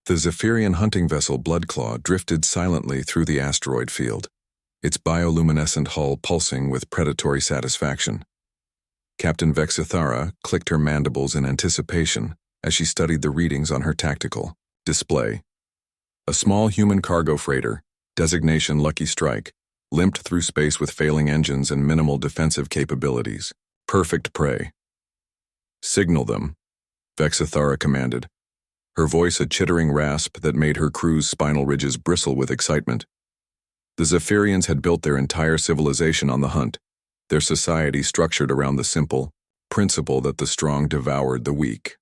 The Zephyrian hunting vessel Bloodclaw drifted silently through the asteroid field, its bioluminescent hull pulsing with predatory satisfaction. Captain Vexithara clicked her mandibles in anticipation as she studied the readings on her tactical display. A small human cargo freighter, designation Lucky Strike, limped through space with failing engines and minimal defensive capabilities. Perfect prey. Signal them, Vexithara commanded, her voice a chittering rasp that made her crew's spinal ridges bristle with excitement. The Zephyrians had built their entire civilization on the hunt, their society structured around the simple principle that the strong devoured the weak.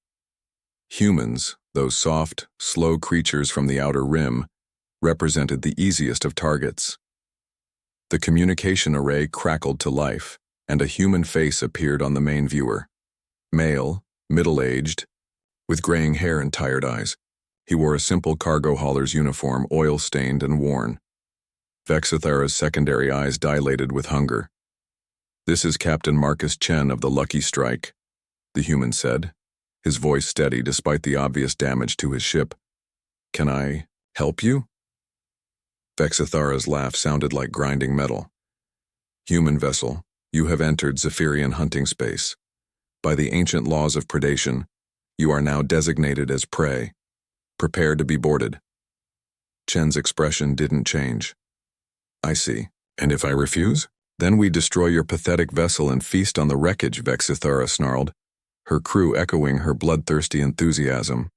Humans, those soft, slow creatures from the outer rim, represented the easiest of targets. The communication array crackled to life, and a human face appeared on the main viewer. Male, middle-aged, with graying hair and tired eyes. He wore a simple cargo hauler's uniform, oil-stained and worn. Vexithara's secondary eyes dilated with hunger. "This is Captain Marcus Chen of the Lucky Strike," the human said, his voice steady despite the obvious damage to his ship. "Can I help you?" Vexithara's laugh sounded like grinding metal. "Human vessel, you have entered Zephyrian hunting space. By the ancient laws of predation, you are now designated as prey. Prepare to be boarded." Chen's expression didn't change. "I see. And if I refuse? Then we destroy your pathetic vessel and feast on the wreckage," Vexithara snarled, her crew echoing her bloodthirsty enthusiasm.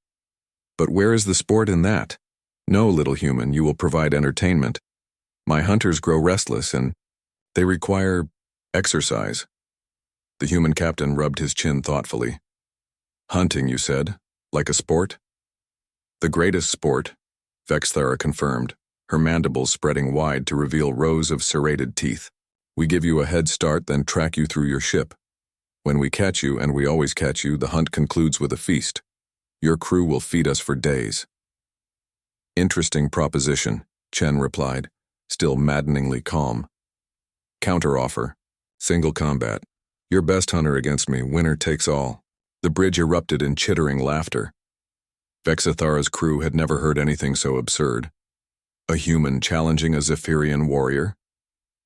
"But where is the sport in that? No, little human, you will provide entertainment. My hunters grow restless and they require exercise." The human captain rubbed his chin thoughtfully. "Hunting, you said? Like a sport?" "The greatest sport," Vexithara confirmed, her mandibles spreading wide to reveal rows of serrated teeth. "We give you a head start, then track you through your ship. When we catch you, and we always catch you, the hunt concludes with a feast. Your crew will feed us for days." "Interesting proposition," Chen replied, still maddeningly calm. "Counteroffer. Single combat. Your best hunter against me, winner takes all." The bridge erupted in chittering laughter. Vexithara's crew had never heard anything so absurd. A human challenging a Zephyrian warrior?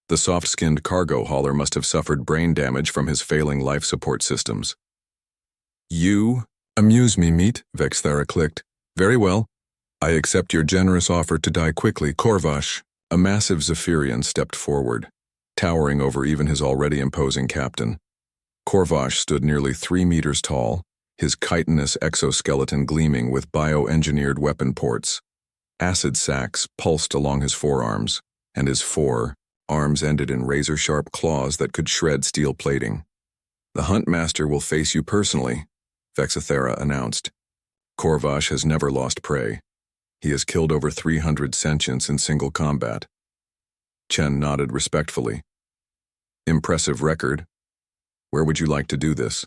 The soft-skinned cargo hauler must have suffered brain damage from his failing life support systems. "You amuse me, meat," Vexithara clicked. "Very well. I accept your generous offer to die quickly, Korvash." A massive Zephyrian stepped forward, towering over even his already imposing captain. Korvash stood nearly 3 meters tall, his chitinous exoskeleton gleaming with bioengineered weapon ports. Acid sacs pulsed along his forearms, and his arms ended in razor-sharp claws that could shred steel plating. "The Huntmaster will face you personally," Vexithara announced. "Korvash has never lost prey. He has killed over 300 sentients in single combat." Chen nodded respectfully. "Impressive record. Where would you like to do this?"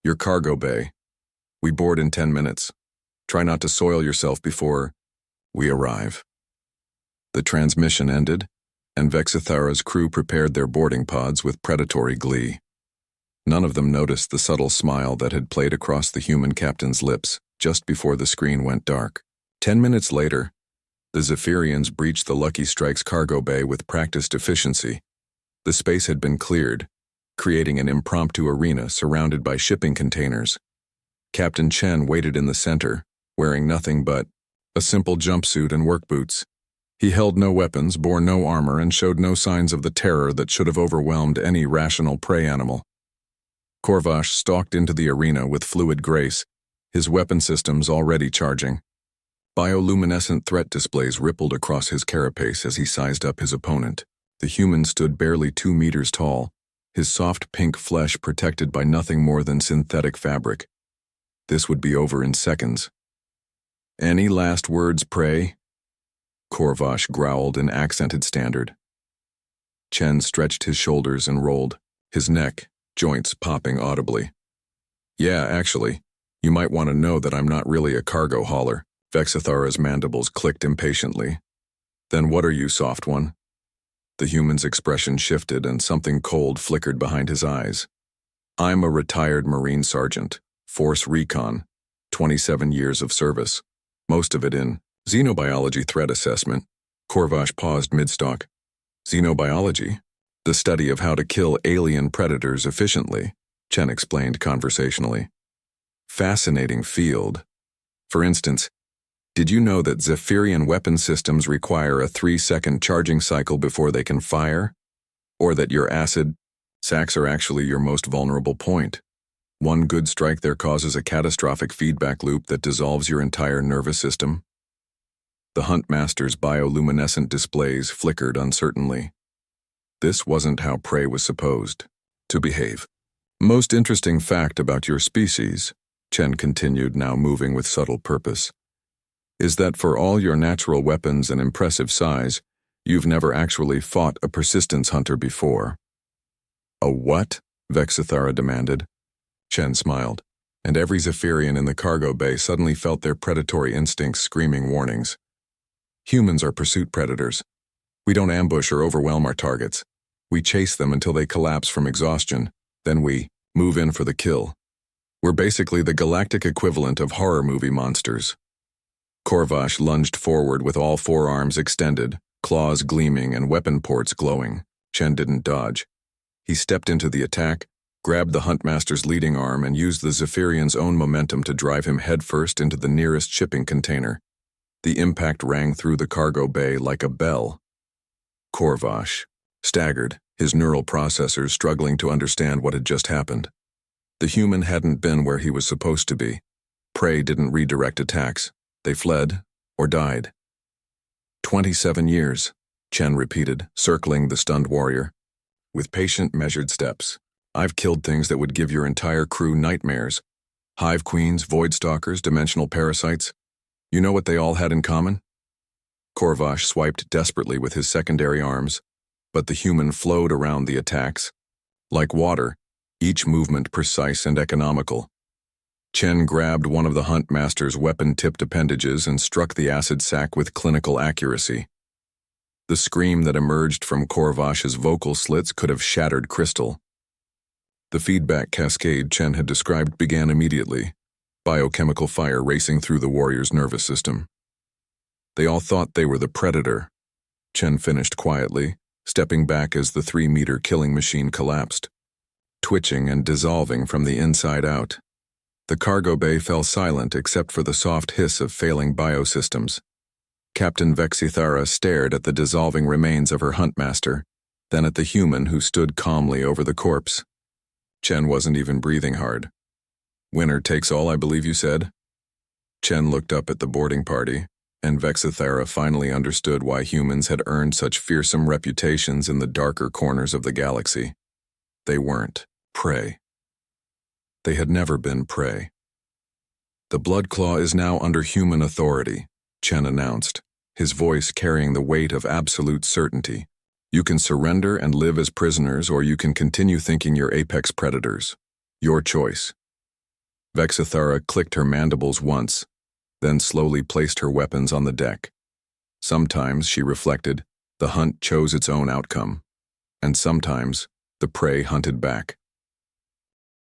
"Your cargo bay. We board in 10 minutes. Try not to soil yourself before we arrive." The transmission ended, and Vexithara's crew prepared their boarding pods with predatory glee. None of them noticed the subtle smile that had played across the human captain's lips just before the screen went dark. 10 minutes later, the Zephyrians breached the Lucky Strike's cargo bay with practiced efficiency. The space had been cleared, creating an impromptu arena surrounded by shipping containers. Captain Chen waited in the center, wearing nothing but a simple jumpsuit and work boots. He held no weapons, bore no armor, and showed no signs of the terror that should have overwhelmed any rational prey animal. Korvash stalked into the arena with fluid grace, his weapon systems already charging. Bioluminescent threat displays rippled across his carapace as he sized up his opponent. The human stood barely 2 meters tall, his soft pink flesh protected by nothing more than synthetic fabric. This would be over in seconds. "Any last words, prey?" Korvash growled in accented standard. Chen stretched his shoulders and rolled, his neck, joints popping audibly. "Yeah, actually, you might want to know that I'm not really a cargo hauler." Vexithara's mandibles clicked impatiently. "Then what are you, soft one?" The human's expression shifted and something cold flickered behind his eyes. "I'm a retired Marine sergeant, Force Recon, 27 years of service. most of it in xenobiology threat assessment. Korvash paused mid-stalk. Xenobiology? The study of how to kill alien predators efficiently, Chen explained conversationally. Fascinating field. For instance, did you know that Zephyrian weapon systems require a 3-second charging cycle before they can fire? Or that your acid sacs are actually your most vulnerable point? One good strike there causes a catastrophic feedback loop that dissolves your entire nervous system. The Huntmaster's bioluminescent displays flickered uncertainly. This wasn't how prey was supposed to behave. Most interesting fact about your species, Chen continued, now moving with subtle purpose, is that for all your natural weapons and impressive size, you've never actually fought a persistence hunter before. A what? Vexithara demanded. Chen smiled, and every Zephyrian in the cargo bay suddenly felt their predatory instincts screaming warnings. Humans are pursuit predators. We don't ambush or overwhelm our targets. We chase them until they collapse from exhaustion, then we move in for the kill. We're basically the galactic equivalent of horror movie monsters. Korvash lunged forward with all 4 arms extended, claws gleaming and weapon ports glowing. Chen didn't dodge. He stepped into the attack, grabbed the Huntmaster's leading arm, and used the Zephyrian's own momentum to drive him headfirst into the nearest shipping container. The impact rang through the cargo bay like a bell. Korvash staggered, his neural processors struggling to understand what had just happened. The human hadn't been where he was supposed to be. Prey didn't redirect attacks. They fled or died. 27 years, Chen repeated, circling the stunned warrior. With patient, measured steps, I've killed things that would give your entire crew nightmares. Hive queens, void stalkers, dimensional parasites. You know what they all had in common? Korvash swiped desperately with his secondary arms, but the human flowed around the attacks. Like water, each movement precise and economical. Chen grabbed one of the Huntmaster's weapon-tipped appendages and struck the acid sac with clinical accuracy. The scream that emerged from Korvash's vocal slits could have shattered crystal. The feedback cascade Chen had described began immediately, biochemical fire racing through the warrior's nervous system. They all thought they were the predator. Chen finished quietly, stepping back as the 3-meter killing machine collapsed, twitching and dissolving from the inside out. The cargo bay fell silent except for the soft hiss of failing biosystems. Captain Vexithara stared at the dissolving remains of her Huntmaster, then at the human who stood calmly over the corpse. Chen wasn't even breathing hard. Winner takes all, I believe you said? Chen looked up at the boarding party, and Vexithara finally understood why humans had earned such fearsome reputations in the darker corners of the galaxy. They weren't prey. They had never been prey. The Bloodclaw is now under human authority, Chen announced, his voice carrying the weight of absolute certainty. You can surrender and live as prisoners, or you can continue thinking you're apex predators. Your choice. Vexithara clicked her mandibles once, then slowly placed her weapons on the deck. Sometimes, she reflected, the hunt chose its own outcome, and sometimes the prey hunted back.